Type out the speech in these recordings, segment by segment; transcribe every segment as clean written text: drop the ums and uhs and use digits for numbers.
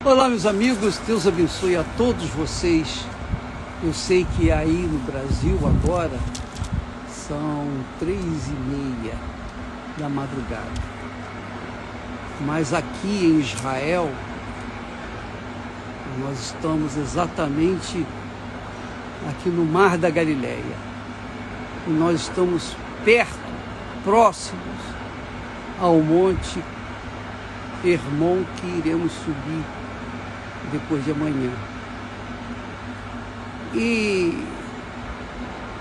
Olá, meus amigos, Deus abençoe a todos vocês. Eu sei que aí no Brasil agora são 3h30 da madrugada, mas aqui em Israel nós estamos exatamente aqui no Mar da Galileia e nós estamos perto, próximos ao Monte Hermon, que iremos subir depois de amanhã. E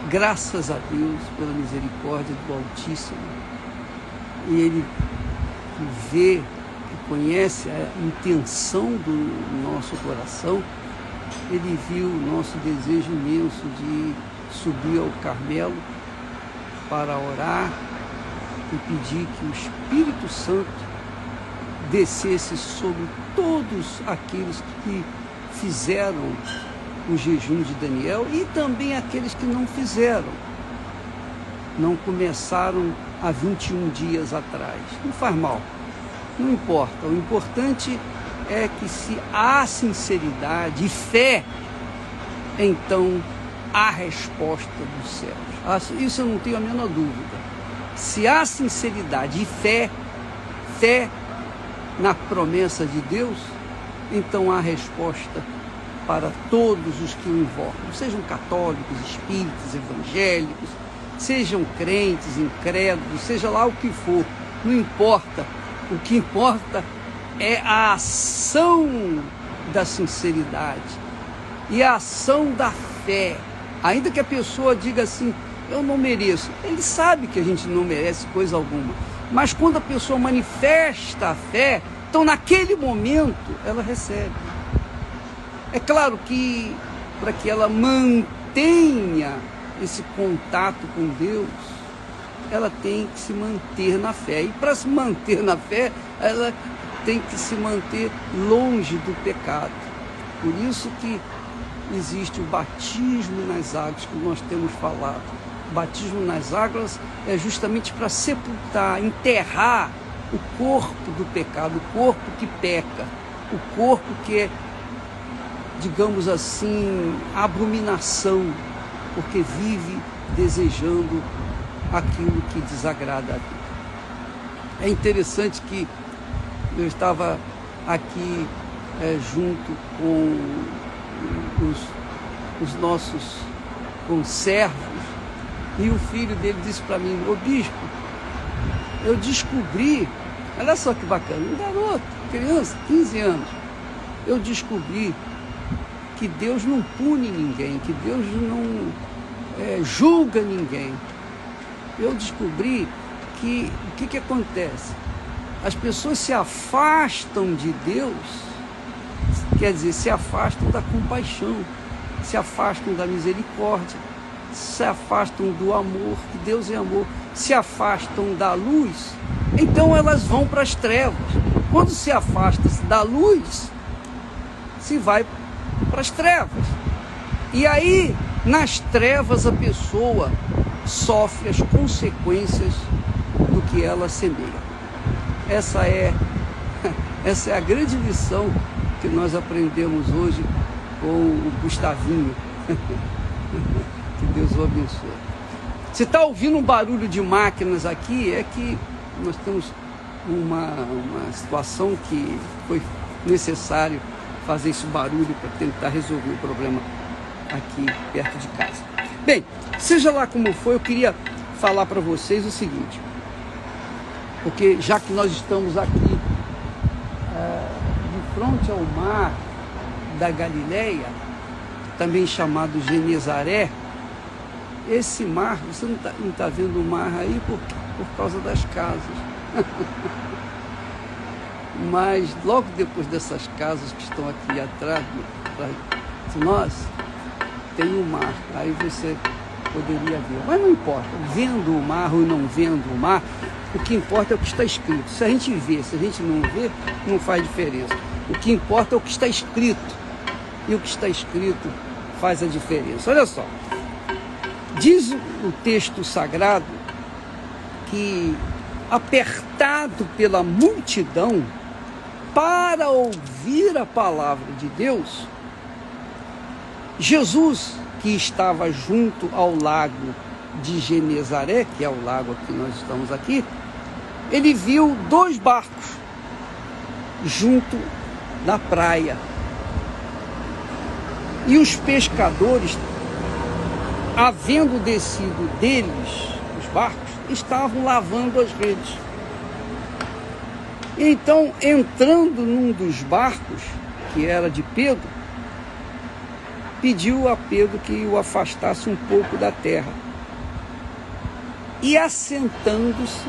graças a Deus pela misericórdia do Altíssimo, e Ele vê e conhece a intenção do nosso coração. Ele viu o nosso desejo imenso de subir ao Carmelo para orar e pedir que o Espírito Santo descesse sobre todos aqueles que fizeram o jejum de Daniel e também aqueles que não fizeram, não começaram há 21 dias atrás. Não faz mal, não importa. O importante é que, se há sinceridade e fé, então há resposta dos céus. Isso eu não tenho a menor dúvida. Se há sinceridade e fé na promessa de Deus, então há resposta para todos os que o invocam, sejam católicos, espíritas, evangélicos, sejam crentes, incrédulos, seja lá o que for, não importa. O que importa é a ação da sinceridade e a ação da fé. Ainda que a pessoa diga assim: eu não mereço. Ele sabe que a gente não merece coisa alguma. Mas quando a pessoa manifesta a fé, então naquele momento ela recebe. É claro que para que ela mantenha esse contato com Deus, ela tem que se manter na fé. E para se manter na fé, ela tem que se manter longe do pecado. Por isso que existe o batismo nas águas, que nós temos falado. O batismo nas águas é justamente para sepultar, enterrar o corpo do pecado, o corpo que peca, o corpo que é, digamos assim, abominação, porque vive desejando aquilo que desagrada a Deus. É interessante que eu estava aqui junto com os nossos conservos, e o filho dele disse para mim: ô bispo, eu descobri, olha só que bacana, um garoto, criança, 15 anos, eu descobri que Deus não pune ninguém, que Deus não julga ninguém. Eu descobri que o que acontece? As pessoas se afastam de Deus, quer dizer, se afastam da compaixão, se afastam da misericórdia, se afastam do amor, que Deus é amor, se afastam da luz, então elas vão para as trevas. Quando se afasta-se da luz, se vai para as trevas. E aí, nas trevas, a pessoa sofre as consequências do que ela semeia. Essa é a grande lição que nós aprendemos hoje com o Gustavinho. Que Deus o abençoe. Você está ouvindo um barulho de máquinas aqui? É que nós temos uma situação que foi necessário fazer esse barulho para tentar resolver o problema aqui perto de casa. Bem, seja lá como for, eu queria falar para vocês o seguinte, porque já que nós estamos aqui de frente ao mar da Galileia, também chamado Genezaré, esse mar, você não tá vendo o mar aí por causa das casas. Mas logo depois dessas casas que estão aqui atrás de nós, tem o mar. Aí você poderia ver. Mas não importa, vendo o mar ou não vendo o mar, o que importa é o que está escrito. Se a gente vê, se a gente não vê, não faz diferença. O que importa é o que está escrito. E o que está escrito faz a diferença. Olha só. Diz o texto sagrado que, apertado pela multidão, para ouvir a palavra de Deus, Jesus, que estava junto ao lago de Genezaré, que é o lago que nós estamos aqui, ele viu 2 barcos junto da praia. E os pescadores, havendo descido deles, os barcos, estavam lavando as redes. Então, entrando num dos barcos, que era de Pedro, pediu a Pedro que o afastasse um pouco da terra. E assentando-se,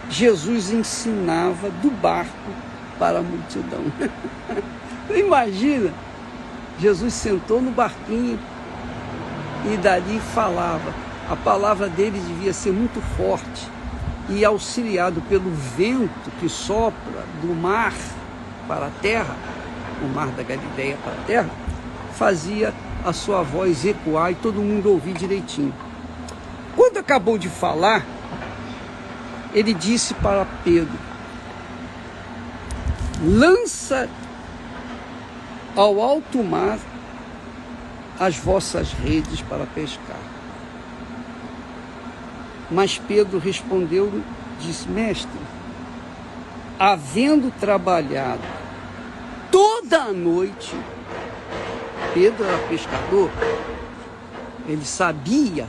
Jesus ensinava do barco para a multidão. Imagina, Jesus sentou no barquinho e dali falava. A palavra dele devia ser muito forte e auxiliado pelo vento que sopra do mar para a terra, o mar da Galileia para a terra, fazia a sua voz ecoar e todo mundo ouvir direitinho. Quando acabou de falar, ele disse para Pedro: lança ao alto mar as vossas redes para pescar. Mas Pedro respondeu, disse: mestre, havendo trabalhado toda a noite, Pedro era pescador, ele sabia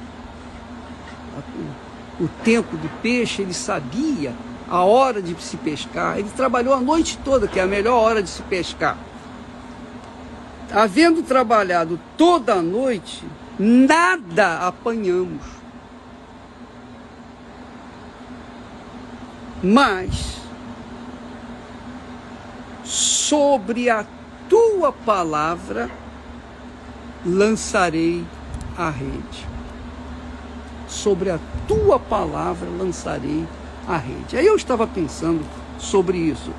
o tempo do peixe, ele sabia a hora de se pescar, ele trabalhou a noite toda, que é a melhor hora de se pescar. Havendo trabalhado toda a noite, nada apanhamos. Mas sobre a tua palavra lançarei a rede. Sobre a tua palavra lançarei a rede. Aí eu estava pensando sobre isso.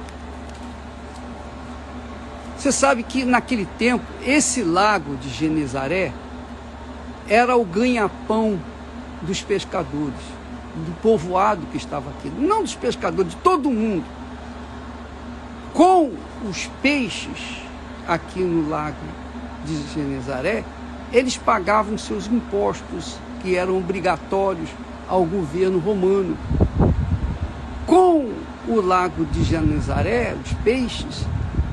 Você sabe que naquele tempo, esse lago de Genezaré era o ganha-pão dos pescadores, do povoado que estava aqui, não dos pescadores, de todo mundo. Com os peixes aqui no lago de Genezaré, eles pagavam seus impostos, que eram obrigatórios ao governo romano. Com o lago de Genezaré, os peixes,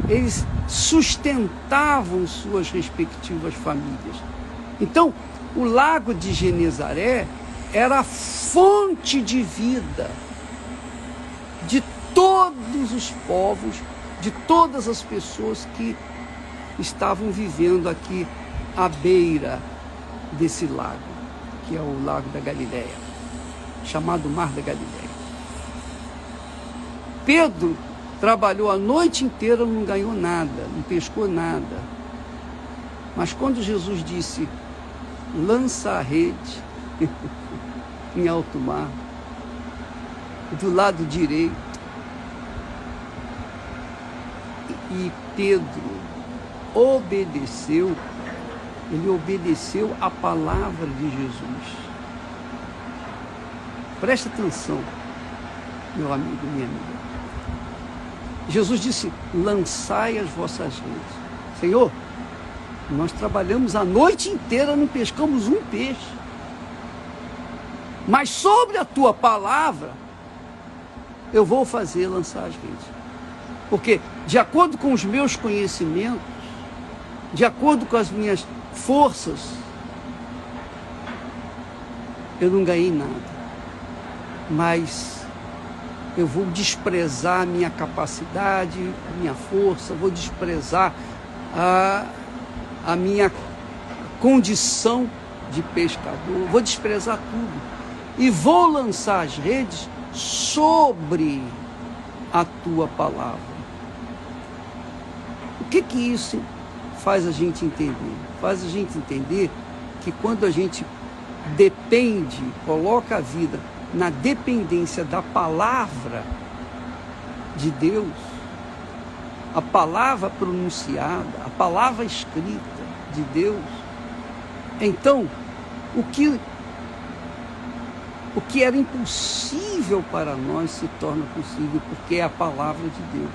eles sustentavam suas respectivas famílias. Então, o lago de Genezaré era a fonte de vida de todos os povos, de todas as pessoas que estavam vivendo aqui à beira desse lago, que é o lago da Galileia, chamado Mar da Galileia. Pedro trabalhou a noite inteira, não ganhou nada, não pescou nada. Mas quando Jesus disse, lança a rede em alto mar, do lado direito, e Pedro obedeceu, ele obedeceu a palavra de Jesus. Presta atenção, meu amigo, minha amiga. Jesus disse, lançai as vossas redes. Senhor, nós trabalhamos a noite inteira, não pescamos um peixe. Mas sobre a tua palavra, eu vou fazer lançar as redes. Porque, de acordo com os meus conhecimentos, de acordo com as minhas forças, eu não ganhei nada. Mas eu vou desprezar a minha capacidade, a minha força, vou desprezar a minha condição de pescador, vou desprezar tudo e vou lançar as redes sobre a tua palavra. O que isso faz a gente entender? Faz a gente entender que quando a gente depende, coloca a vida na dependência da palavra de Deus, a palavra pronunciada, a palavra escrita de Deus, então o que era impossível para nós se torna possível, porque é a palavra de Deus.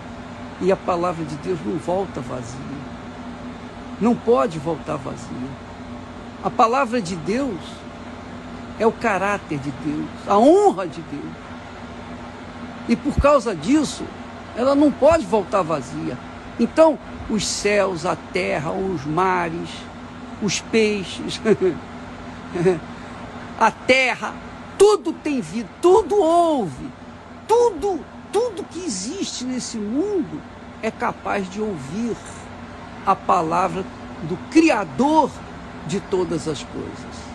E a palavra de Deus não volta vazia. Não pode voltar vazia. A palavra de Deus é o caráter de Deus, a honra de Deus. E por causa disso, ela não pode voltar vazia. Então, os céus, a terra, os mares, os peixes, a terra, tudo tem vida, tudo ouve, tudo que existe nesse mundo é capaz de ouvir a palavra do Criador de todas as coisas.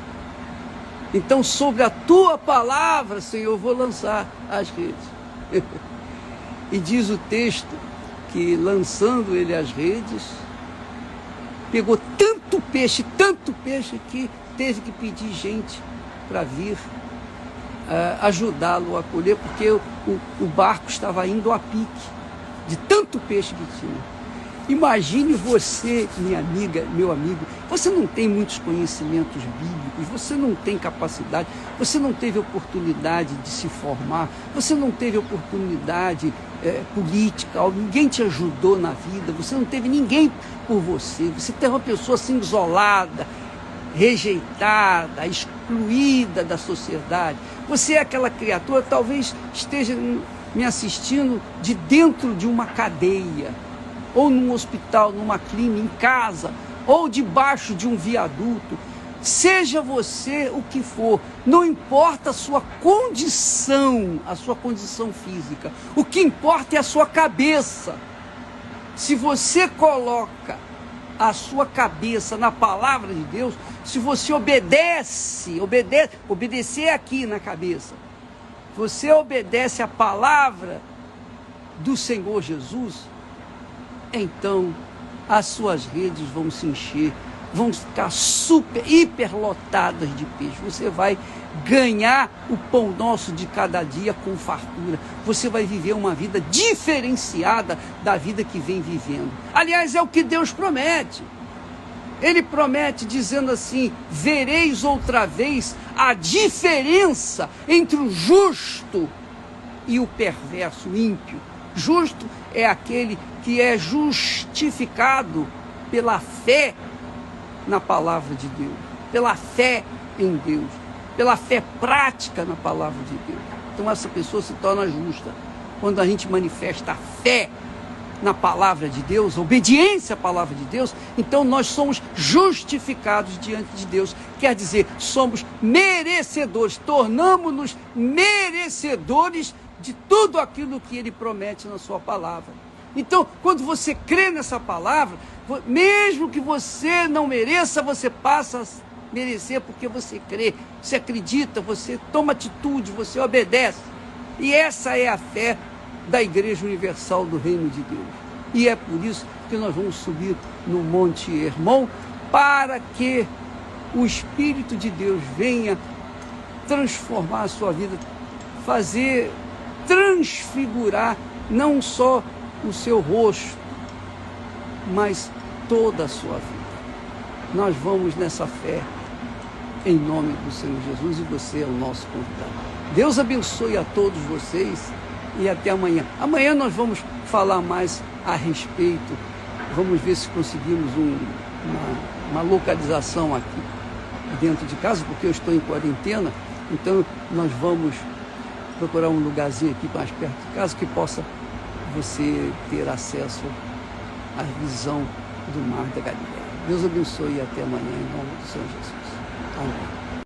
Então, sobre a tua palavra, Senhor, eu vou lançar as redes. E diz o texto que, lançando ele as redes, pegou tanto peixe, que teve que pedir gente para vir ajudá-lo a colher, porque o barco estava indo a pique, de tanto peixe que tinha. Imagine você, minha amiga, meu amigo, você não tem muitos conhecimentos bíblicos, você não tem capacidade, você não teve oportunidade de se formar, você não teve oportunidade política, ninguém te ajudou na vida, você não teve ninguém por você, você tem uma pessoa assim isolada, rejeitada, excluída da sociedade. Você é aquela criatura, talvez esteja me assistindo de dentro de uma cadeia, ou num hospital, numa clínica, em casa, ou debaixo de um viaduto. Seja você o que for, não importa a sua condição física, o que importa é a sua cabeça. Se você coloca a sua cabeça na palavra de Deus, se você obedecer aqui na cabeça, você obedece a palavra do Senhor Jesus, então as suas redes vão se encher, vão ficar hiper lotadas de peixe. Você vai ganhar o pão nosso de cada dia com fartura. Você vai viver uma vida diferenciada da vida que vem vivendo. Aliás, é o que Deus promete. Ele promete dizendo assim: vereis outra vez a diferença entre o justo e o perverso, o ímpio. Justo é aquele que é justificado pela fé na palavra de Deus, pela fé em Deus, pela fé prática na palavra de Deus. Então essa pessoa se torna justa quando a gente manifesta a fé na palavra de Deus, a obediência à palavra de Deus. Então nós somos justificados diante de Deus, quer dizer, somos merecedores, tornamos-nos merecedores de tudo aquilo que Ele promete na sua palavra. Então, quando você crê nessa palavra, mesmo que você não mereça, você passa a merecer porque você crê, você acredita, você toma atitude, você obedece. E essa é a fé da Igreja Universal do Reino de Deus. E é por isso que nós vamos subir no Monte Hermon, para que o Espírito de Deus venha transformar a sua vida, transfigurar não só o seu rosto, mas toda a sua vida. Nós vamos nessa fé, em nome do Senhor Jesus, e você é o nosso convidado. Deus abençoe a todos vocês e até amanhã. Amanhã nós vamos falar mais a respeito, vamos ver se conseguimos uma localização aqui dentro de casa, porque eu estou em quarentena, então nós vamos procurar um lugarzinho aqui mais perto de casa que possa você ter acesso à visão do Mar da Galileia. Deus abençoe e até amanhã, em nome do Senhor Jesus. Amém.